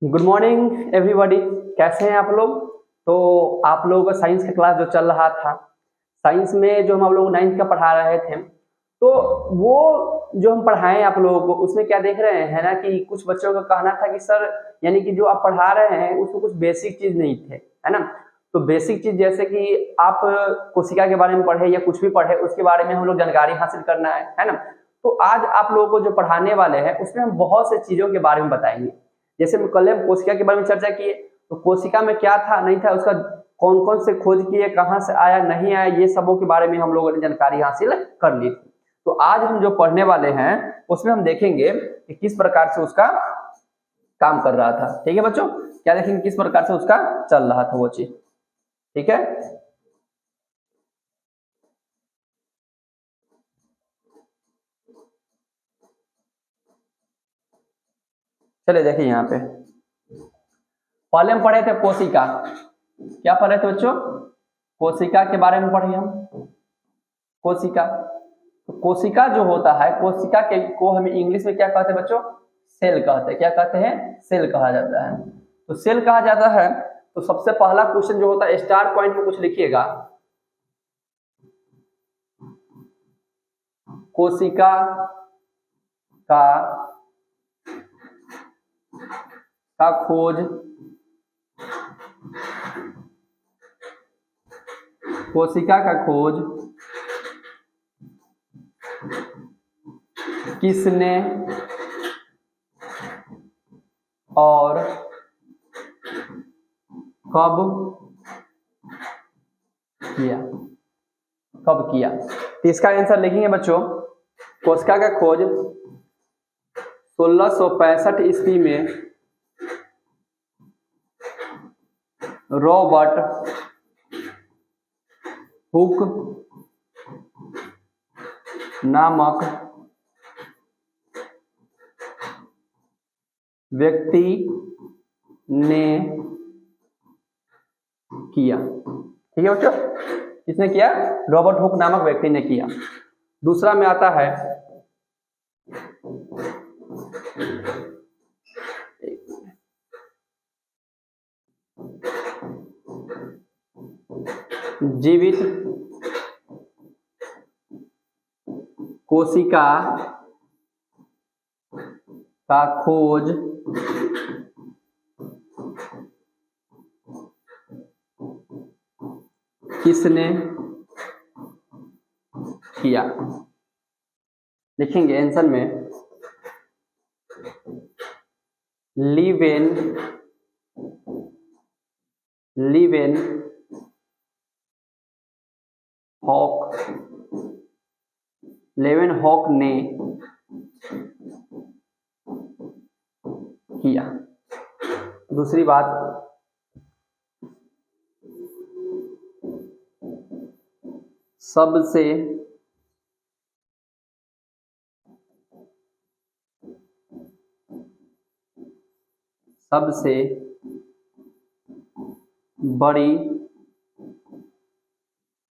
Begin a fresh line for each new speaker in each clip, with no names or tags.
Good morning everybody. कैसे हैं आप लोग? तो आप लोगों का साइंस का क्लास जो चल रहा था, साइंस में जो हम लोग 9th का पढ़ा रहे थे, तो वो जो हम पढ़ाएं आप लोगों को, उसमें क्या देख रहे हैं ना कि कुछ बच्चों का कहना था कि सर यानी कि जो आप पढ़ा रहे हैं उसमें कुछ बेसिक चीज नहीं थे, है ना। तो बेसिक चीज जैसे कि आप कोशिका के बारे में पढ़े या कुछ भी पढ़े, उसके बारे में हम लोग जानकारी हासिल करना है ना। तो आज आप लोगों को जो पढ़ाने वाले हैं उसमें हम बहुत से चीजों के बारे में बताएंगे। जैसे कल हम कोशिका के बारे में चर्चा किए, तो कोशिका में क्या था नहीं था, उसका कौन कौन से खोज किए, कहाँ से आया नहीं आया, ये सबों के बारे में हम लोगों ने जानकारी हासिल कर ली थी। तो आज हम जो पढ़ने वाले हैं उसमें हम देखेंगे कि किस प्रकार से उसका काम कर रहा था। ठीक है बच्चों, क्या देखेंगे किस प्रकार से उसका चल रहा था वो चीज। ठीक है, चलिए देखिए यहाँ पे पहले हम पढ़े थे कोशिका। क्या पढ़े थे बच्चों? कोशिका के बारे में पढ़े हम। कोशिका, तो कोशिका जो होता है, कोशिका के को हम इंग्लिश में क्या कहते हैं बच्चों? सेल कहते हैं। क्या कहते हैं? सेल कहा जाता है। तो सेल कहा जाता है। तो सबसे पहला क्वेश्चन जो होता है, स्टार पॉइंट में कुछ लिखिएगा। कोशिका का खोज कोशिका का खोज किसने और कब किया? कब किया? तो इसका आंसर लिखेंगे बच्चों, कोशिका का खोज 1665 ईस्वी में रॉबर्ट हुक नामक व्यक्ति ने किया। ठीक है बच्चों, किसने किया? रॉबर्ट हुक नामक व्यक्ति ने किया। दूसरा में आता है जीवित कोशिका का खोज किसने किया? लिखेंगे आंसर में लीवेन हॉक ने किया। दूसरी बात, सबसे बड़ी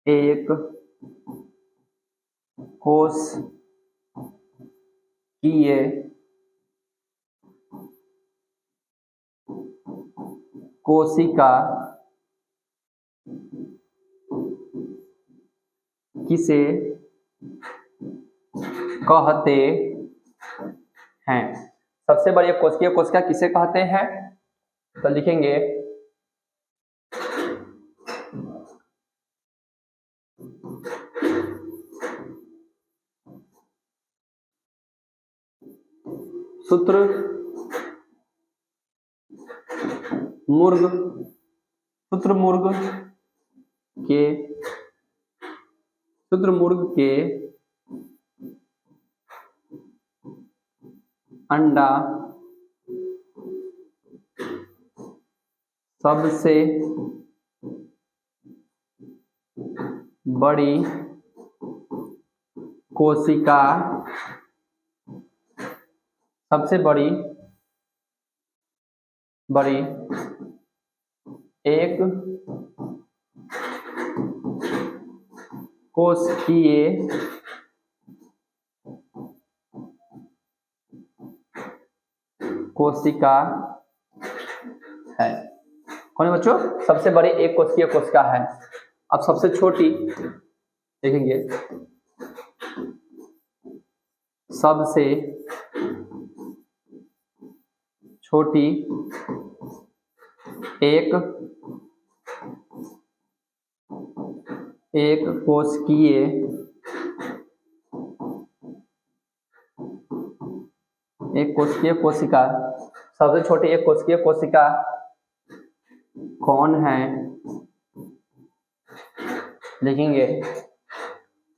एक कोशिका किसे कहते हैं? सबसे बड़ी कोशिका किसे कहते हैं? तो लिखेंगे शुतुरमुर्ग के अंडा सबसे बड़ी कोशिका एक कोशिकीय कोशिका है। कौन है बच्चों? सबसे बड़ी एक कोशिकीय कोशिका है। अब सबसे छोटी देखेंगे, सबसे छोटी एक कोशिकीय कोशिका, सबसे छोटी एक कोशिकीय कोशिका कौन है? लिखेंगे,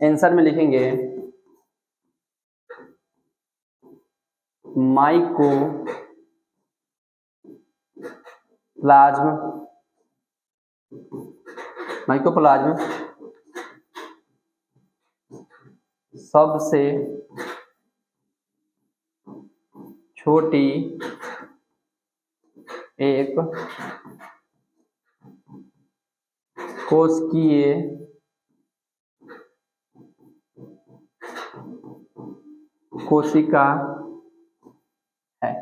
आंसर में लिखेंगे माइकोप्लाज्म सबसे छोटी एक कोशिकीय कोशिका है।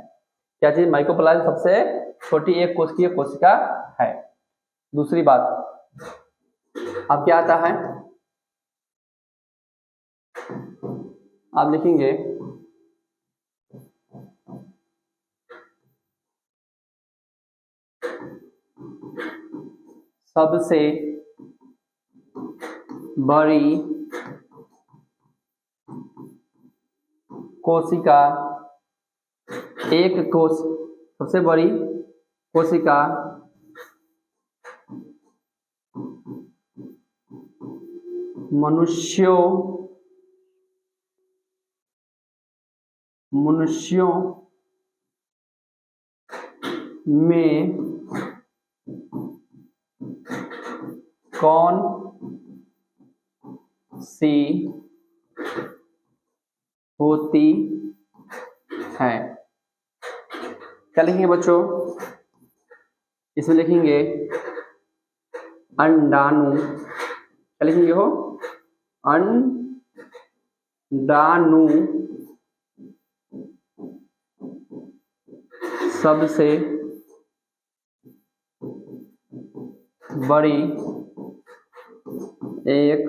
क्या चीज? माइकोप्लाज्म सबसे छोटी एक कोशिकीय कोशिका है। दूसरी बात, अब क्या आता है? आप लिखेंगे सबसे बड़ी कोशिका सबसे बड़ी कोशिका मनुष्यों में कौन सी होती है? क्या लिखेंगे बच्चों? इसमें लिखेंगे अंडाणु। क्या लिखेंगे हो? अंडाणु सबसे बड़ी एक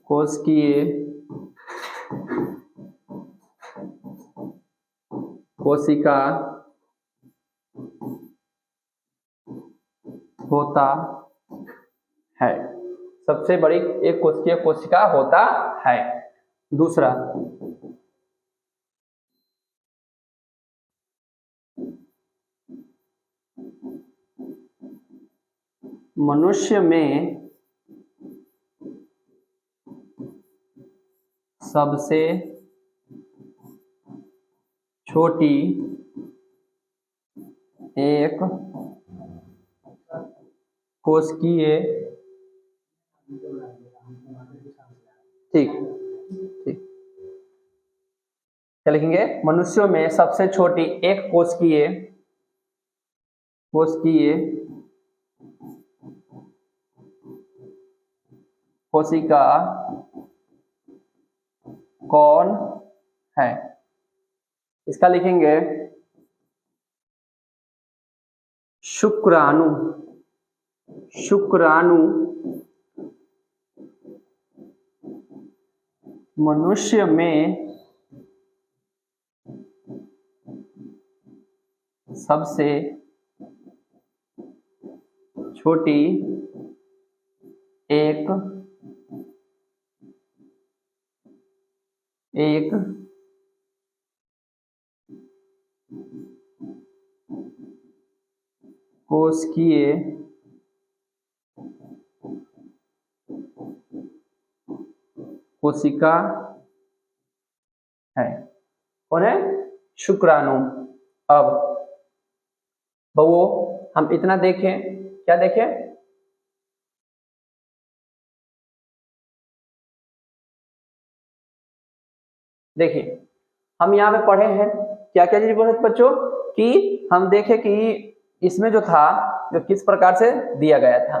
कोशिकीय कोशिका होता है। सबसे बड़ी एक कोशिकीय कोशिका होता है। दूसरा, मनुष्य में सबसे छोटी एक कोशिकीय, ठीक, क्या लिखेंगे? मनुष्यों में सबसे छोटी एक कोशिकीय कोशिका कौन है? इसका लिखेंगे शुक्राणु। मनुष्य में सबसे छोटी एक कोशिकीय कोशिका है। कौन है? शुक्राणु। अब बउओं, हम इतना देखें, क्या देखें? देखिए, हम यहाँ पे पढ़े हैं क्या क्या चीज बोले बच्चों, कि हम देखें कि इसमें जो था, जो किस प्रकार से दिया गया था।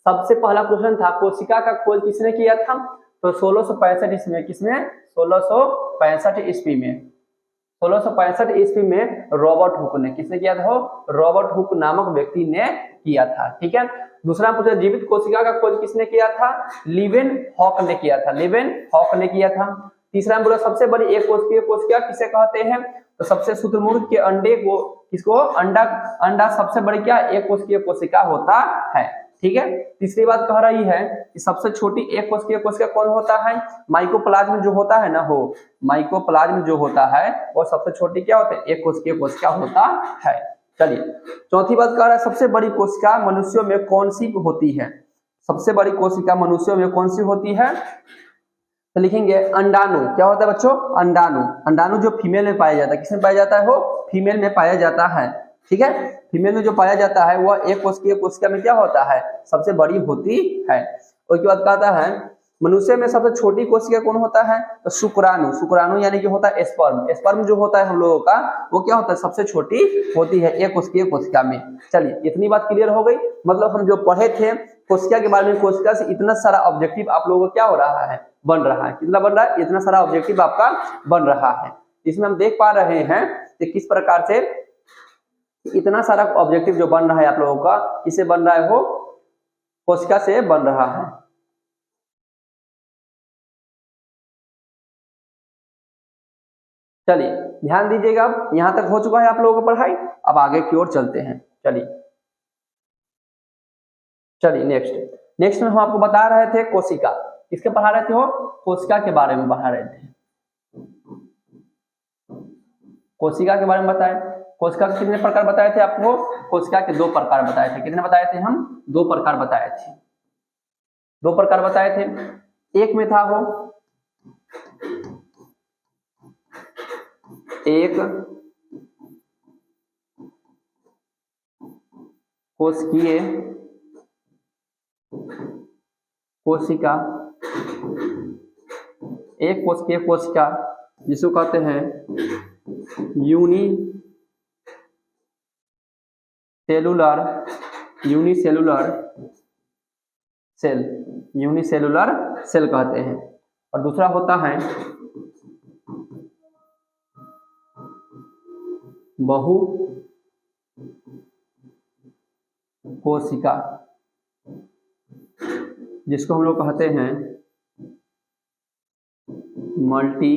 सबसे पहला क्वेश्चन था कोशिका का खोज किसने किया था? तो 1665 ईस्वी में। किसमें? 1665 ईस्वी में। 1665 ईस्वी में रॉबर्ट हुक ने, किसने किया था? रॉबर्ट हुक नामक व्यक्ति ने किया था। ठीक है। दूसरा पूछा जीवित कोशिका का खोज किसने किया था? लीवेन हॉक ने किया था। लीवेन हॉक ने किया था। तीसरा बोला सबसे बड़ी एक कोशिकीय कोशिका किसे कहते हैं? तो सबसे शुतुरमुर्ग के अंडे को, किसको? अंडा सबसे बड़ी क्या एक कोशिकीय कोशिका होता है। ठीक है। तीसरी बात कह रही है कि सबसे छोटी एक कोशिकीय कोशिका कौन होता है? माइकोप्लाज्म जो होता है ना, हो माइकोप्लाज्म जो होता है वो सबसे छोटी क्या होता है? एक कोशिकीय कोशिका होता है। चलिए चौथी बात कह रहा है सबसे बड़ी कोशिका मनुष्यों में कौन सी होती है? सबसे बड़ी कोशिका मनुष्यों में कौन सी होती है? तो लिखेंगे अंडाणु। क्या होता है बच्चों? अंडाणु। अंडाणु जो फीमेल में पाया जाता है, किसमें पाया जाता है? वो फीमेल में पाया जाता है। ठीक है। फीमेल में जो पाया जाता है वह एक कोशिकीय कोशिका में क्या होता है? सबसे बड़ी होती है। उसके बाद कहता है मनुष्य में सबसे छोटी कोशिका कौन होता है? तो शुक्राणु। शुक्राणु यानी कि होता है स्पर्म। स्पर्म जो होता है हम लोगों का वो क्या होता है? सबसे छोटी होती है एक कोशिकीय कोशिका में। चलिए इतनी बात क्लियर हो गई। मतलब हम जो पढ़े थे कोशिका के बारे में, कोशिका से इतना सारा ऑब्जेक्टिव आप लोगों को क्या हो रहा है? बन रहा है। कितना बन रहा है? इतना सारा ऑब्जेक्टिव आपका बन रहा है। इसमें हम देख पा रहे हैं कि किस प्रकार से इतना सारा ऑब्जेक्टिव जो बन रहा है आप लोगों का, किससे बन रहा है? वो कोशिका से बन रहा है। चलिए ध्यान दीजिएगा। अब यहां तक हो चुका है आप लोगों को पढ़ाई। अब आगे की ओर चलते हैं। चलिए नेक्स्ट में हम आपको बता रहे थे कोशिका। किसके पढ़ा रहे थे? वो कोशिका के बारे में पढ़ा रहे थे। कोशिका के बारे में बताए। कोशिका के कितने प्रकार बताए थे आपको? कोशिका के 2 प्रकार बताए थे। कितने बताए थे हम? 2 प्रकार बताए थे। 2 प्रकार बताए थे। एक में था वो एक कोशिकीय कोशिका, एक कोशिकीय कोशिका जिसको कहते हैं यूनिसेलुलर सेल कहते हैं। और दूसरा होता है बहु कोशिका, जिसको हम लोग कहते हैं मल्टी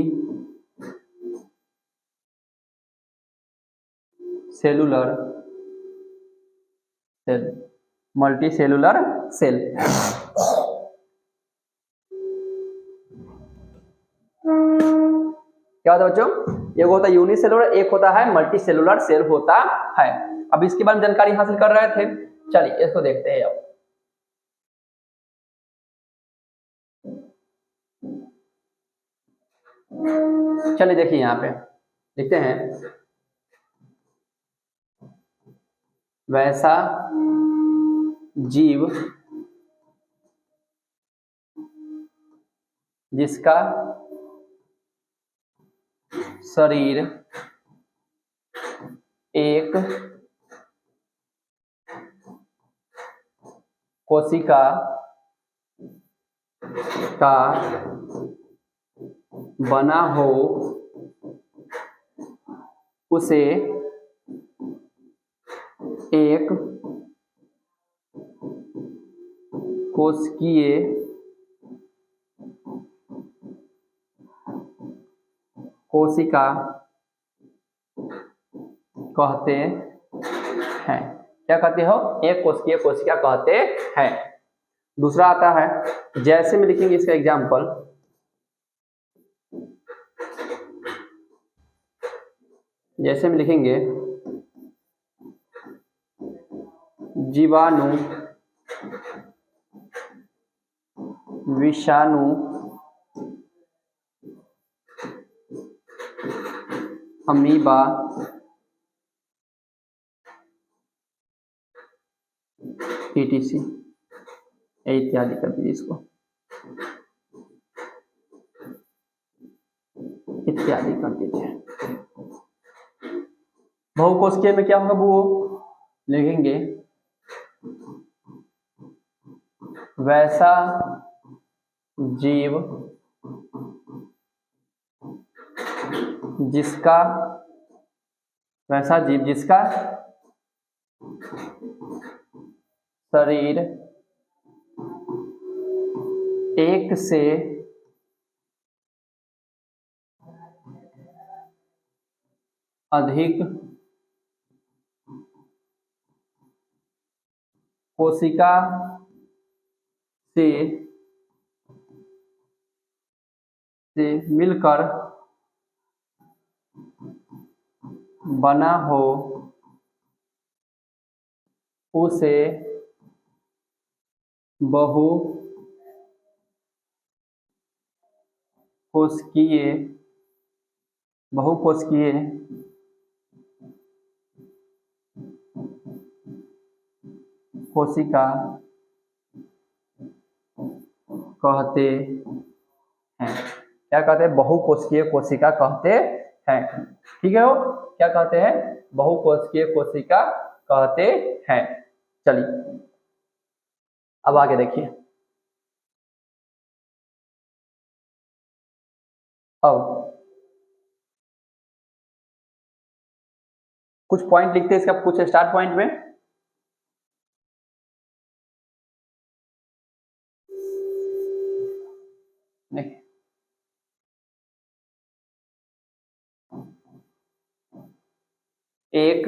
सेलुलर सेल। क्या होता है बच्चों? एक होता है यूनिसेलुलर, एक होता है मल्टी सेलुलर सेल होता है। अब इसके बारे में जानकारी हासिल कर रहे थे। चलिए इसको देखते हैं। अब चलिए देखिए यहां पे लिखते हैं वैसा जीव जिसका शरीर एक कोशिका का बना हो उसे एक कोशिकीय कोशिका कहते हैं। क्या कहते हो? एक कोशिकीय कोशिका कहते हैं। दूसरा आता है, जैसे में लिखेंगे इसका एग्जाम्पल, जैसे में लिखेंगे जीवाणु, विषाणु, अमीबा, ईटीसी इत्यादि कर दीजिए इसको, इत्यादि कर दीजिए। बहुकोशिकीय में क्या होगा? वो लिखेंगे वैसा जीव जिसका वैसा जीव जिसका शरीर एक से अधिक कोशिका से मिलकर बना हो उसे बहुकोशिकीय कोशिका कहते हैं। क्या कहते हैं? बहुकोशिकीय कोशिका कहते हैं। ठीक है, वो क्या कहते हैं? बहुकोशिकीय कोशिका कहते हैं। चलिए अब आगे देखिए। अब कुछ पॉइंट लिखते हैं इसका, कुछ स्टार्ट पॉइंट में। नहीं, एक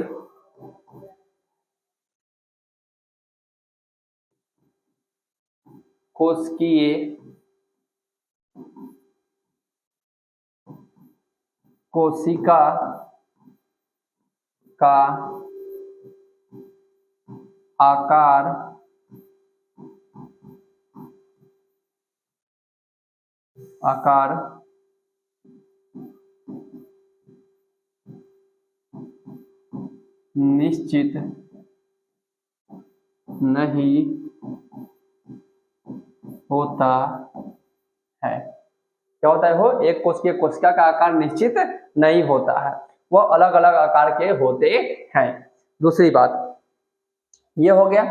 कोशिकीय कोशिका का आकार निश्चित नहीं होता है। क्या होता है? वो एक कोशिकीय कोशिका का आकार निश्चित नहीं होता है, वह अलग अलग आकार के होते हैं। दूसरी बात ये हो गया।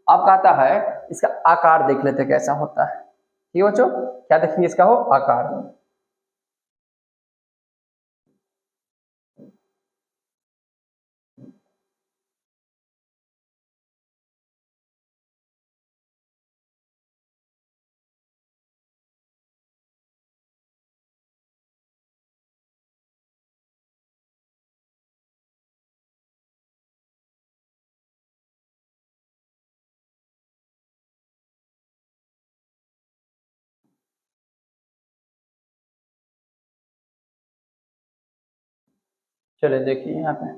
अब कहता है इसका आकार देख लेते कैसा होता है। ठीक है बच्चों, क्या देखेंगे इसका? हो आकार। चलिए देखिए यहाँ पे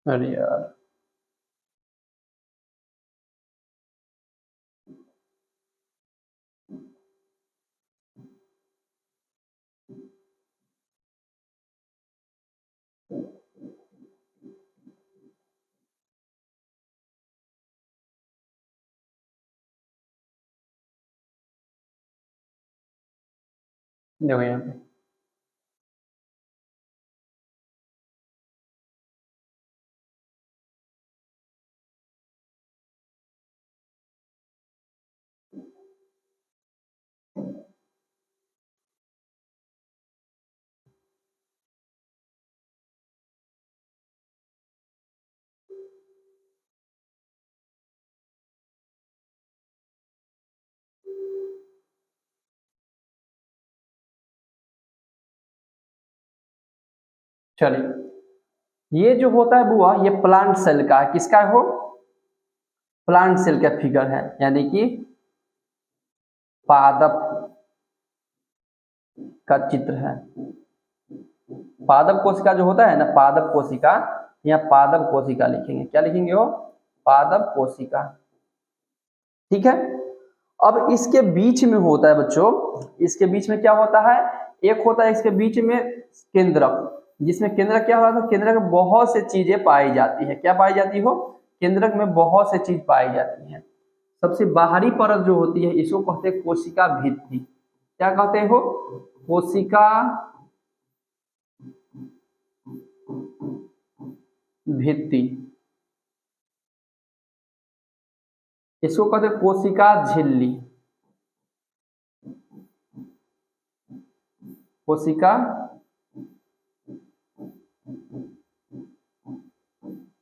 अरे यार देखो यहाँ पे चलिए, ये जो होता है बुआ, ये प्लांट सेल का है। किसका है? हो प्लांट सेल का फिगर है, यानी कि पादप का चित्र है। पादप कोशिका जो होता है ना, पादप कोशिका, या पादप कोशिका लिखेंगे। क्या लिखेंगे? हो पादप कोशिका। ठीक है। अब इसके बीच में होता है बच्चों, इसके बीच में क्या होता है? एक होता है इसके बीच में केंद्रक, जिसमें केंद्रक क्या होता है? केंद्रक में बहुत से चीजें पाई जाती है। क्या पाई जाती हो? केंद्रक में बहुत से चीज पाई जाती है। सबसे बाहरी परत जो होती है, इसको कहते हैं कोशिका भित्ति। क्या कहते हो? कोशिका भित्ति। इसको कहते हैं कोशिका झिल्ली। कोशिका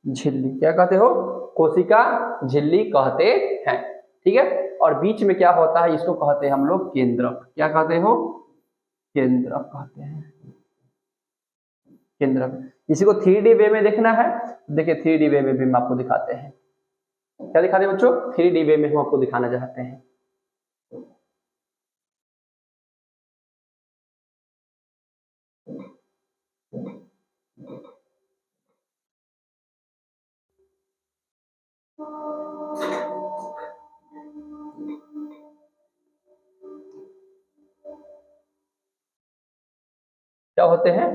झिल्ली क्या कहते हो? कोशिका झिल्ली कहते हैं। ठीक है। और बीच में क्या होता है? इसको कहते हैं हम लोग केंद्रक। क्या कहते हो? केंद्रक कहते हैं। केंद्रक। इसी को 3D वे में देखना है, देखिए 3D वे में भी हम आपको दिखाते हैं। क्या दिखाते हैं बच्चों? 3D वे में हम आपको दिखाना चाहते हैं। क्या होते हैं?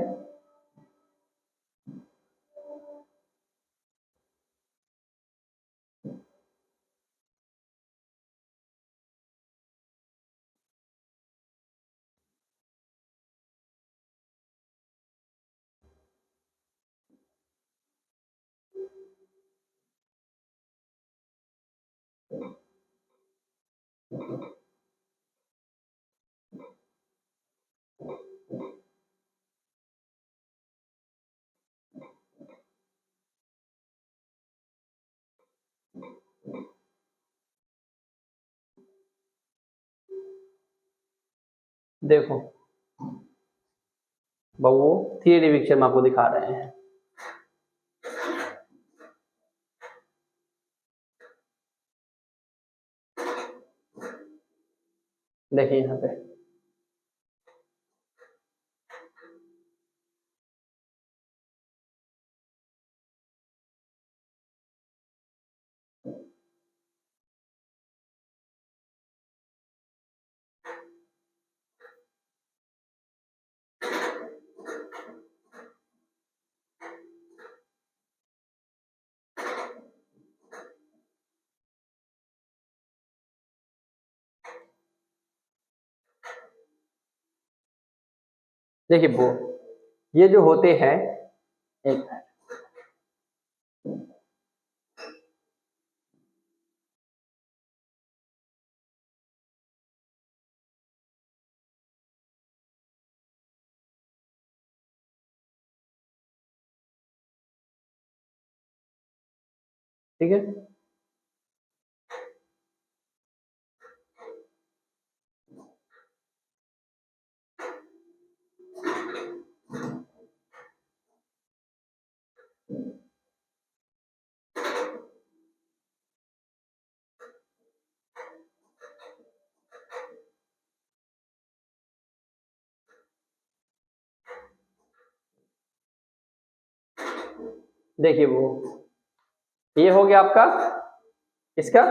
देखो वो 3D पिक्चर में आपको दिखा रहे हैं। देखिए यहाँ पे देखिए वो ये जो होते हैं, एक ठीक है। देखिए वो ये हो गया आपका इसका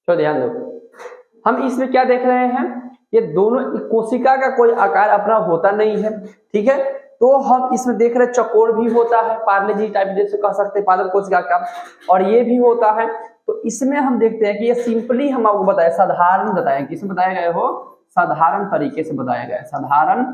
तो ध्यान दो, हम इसमें क्या देख रहे हैं? ये दोनों कोशिका का कोई आकार अपना होता नहीं है। ठीक है। तो हम इसमें देख रहे हैं चकोर भी होता है, पार्ले जी टाइप जैसे कह सकते हैं पादप कोशिका का, और ये भी होता है। तो इसमें हम देखते हैं कि ये सिंपली हम आपको बताया, साधारण बताया, किसमें बताया गया हो, साधारण तरीके से बताया गया है, साधारण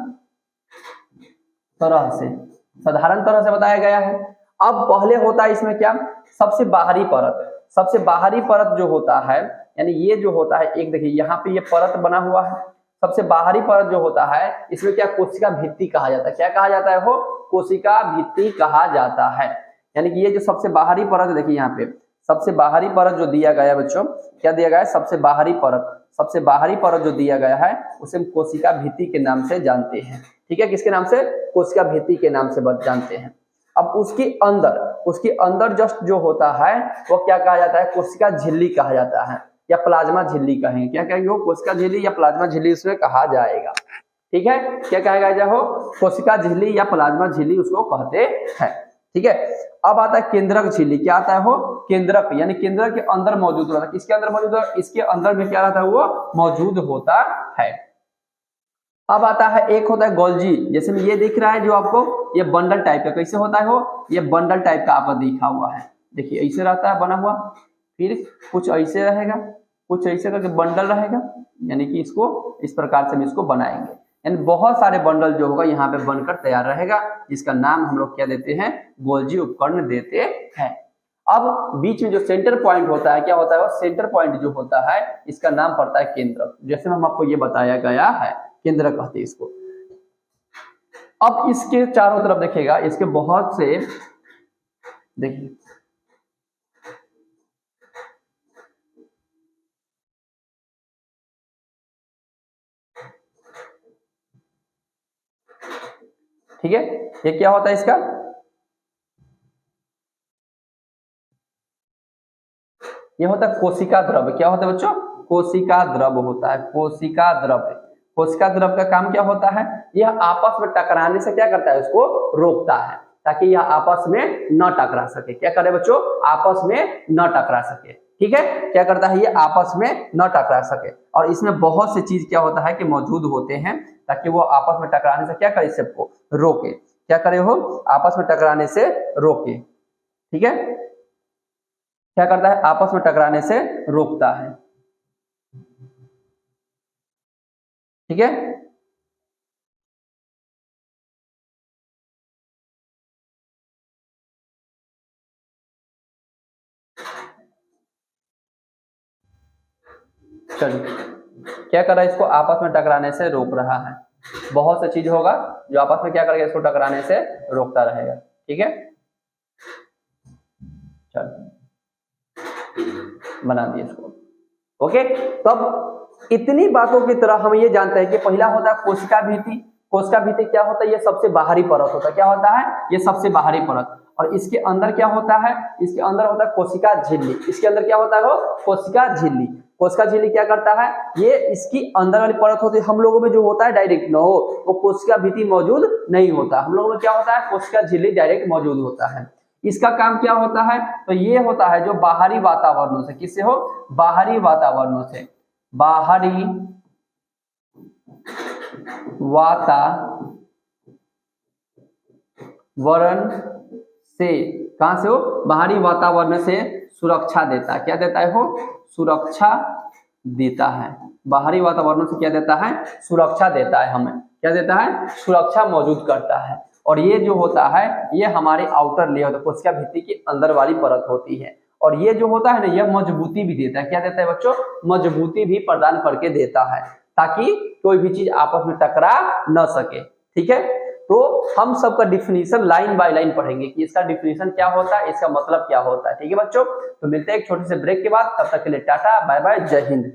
तरह से बताया गया है। अब पहले होता है इसमें क्या, सबसे बाहरी परत, सबसे बाहरी परत जो होता है, यानी ये जो होता है, एक देखिए यहाँ पे ये परत बना हुआ है, सबसे बाहरी परत जो होता है इसमें क्या कोशिका भित्ति कहा जाता है, क्या कहा जाता है वो, कोशिका भित्ति कहा जाता है। यानी कि ये जो सबसे बाहरी परत, देखिए यहाँ पे सबसे बाहरी परत जो दिया गया है बच्चों, क्या दिया गया है, सबसे बाहरी परत, सबसे बाहरी परत जो दिया गया है उसे हम कोशिका भित्ति के नाम से जानते हैं। ठीक है, किसके नाम से, कोशिका भित्ति के नाम से जानते हैं। अब उसके अंदर जस्ट जो होता है वो क्या कहा जाता है, कोशिका झिल्ली कहा जाता है, या प्लाज्मा झिल्ली कहेंगे, क्या कहेंगे वो, कोशिका झिल्ली या प्लाज्मा झिल्ली उसमें कहा जाएगा। ठीक है, क्या कहा जाएगा हो, कोशिका झिल्ली या प्लाज्मा झिल्ली उसको कहते हैं। ठीक है, अब आता है केंद्रक झिल्ली, क्या आता है वो, केंद्रक, यानी केंद्रक के अंदर मौजूद होता है, किसके अंदर मौजूद होता है, इसके अंदर में क्या रहता है वो मौजूद होता है। अब आता है एक होता है गोल्जी, जैसे में ये दिख रहा है जो आपको, ये बंडल टाइप का, कैसे होता है वो, ये बंडल टाइप का आपको दिखा हुआ है, देखिए ऐसे रहता है बना हुआ, फिर कुछ ऐसे रहेगा, कुछ ऐसे करके बंडल रहेगा, यानी कि इसको इस प्रकार से हम इसको बनाएंगे, यानी बहुत सारे बंडल जो होगा यहाँ पे बनकर तैयार रहेगा, जिसका नाम हम लोग क्या देते हैं, गोल्जी उपकरण देते हैं। अब बीच में जो सेंटर पॉइंट होता है, क्या होता है वो, सेंटर पॉइंट जो होता है इसका नाम पड़ता है केंद्रक, जैसे हम आपको ये बताया गया है, केंद्रक कहते हैं इसको। अब इसके चारों तरफ देखिएगा, इसके बहुत से, देखिए ठीक है, ये क्या होता है इसका, ये होता है कोशिका द्रव्य, क्या होता है बच्चों, कोशिका द्रव्य होता है, कोशिका द्रव्य। कोशिका द्रव्य का काम क्या होता है, यह आपस में टकराने से क्या करता है, उसको रोकता है, ताकि यह आपस में न टकरा सके, क्या करे बच्चों, आपस में न टकरा सके। ठीक है, क्या करता है, ये आपस में न टकरा सके, और इसमें बहुत सी चीज क्या होता है कि मौजूद होते हैं, ताकि वो आपस में टकराने से क्या करे, सबको रोके, क्या करे हो, आपस में टकराने से रोके। ठीक है, क्या करता है, आपस में टकराने से रोकता है। ठीक है, चलिए क्या कर रहा है, इसको आपस में टकराने से रोक रहा है। बहुत सी चीज होगा जो आपस में क्या करेगा, इसको टकराने से रोकता रहेगा। ठीक है, चलो बना दिए इसको। ओके, तो अब इतनी बातों की तरह हम ये जानते हैं कि पहला होता है कोशिका भित्ति। कोशिका भित्ति क्या होता है, ये सबसे बाहरी परत होता है, क्या होता है, ये सबसे बाहरी परत, और इसके अंदर क्या होता है, इसके अंदर होता है कोशिका झिल्ली। इसके अंदर क्या होता है वो, कोशिका झिल्ली। कोशिका झिल्ली क्या करता है, ये इसकी अंदर वाली परत होती है। हम लोगों में जो होता है डायरेक्ट न हो, वो कोशिका भित्ति मौजूद नहीं होता। हम लोगों में क्या होता है, कोशिका झिल्ली डायरेक्ट मौजूद होता है। इसका काम क्या होता है, तो ये होता है जो बाहरी वातावरणों से, किससे हो, बाहरी वातावरणों से, बाहरी वातावरण से, कहां से हो, बाहरी वातावरण से सुरक्षा देता है। क्या देता है वो, सुरक्षा देता है। बाहरी वातावरण से क्या देता है, सुरक्षा देता है। हमें क्या देता है, सुरक्षा मौजूद करता है। और ये जो होता है, ये हमारे आउटर लेयर, कोशिका भित्ति की अंदर वाली परत होती है। और ये जो होता है ना, यह मजबूती भी देता है। क्या देता है बच्चों, मजबूती भी प्रदान करके देता है, ताकि कोई भी चीज आपस में टकरा न सके। ठीक है, तो हम सबका डिफिनीशन लाइन बाय लाइन पढ़ेंगे कि इसका डिफिनीशन क्या होता है, इसका मतलब क्या होता है। ठीक है बच्चों, तो मिलते हैं एक छोटे से ब्रेक के बाद। तब तक के लिए टाटा बाय बाय, जय हिंद।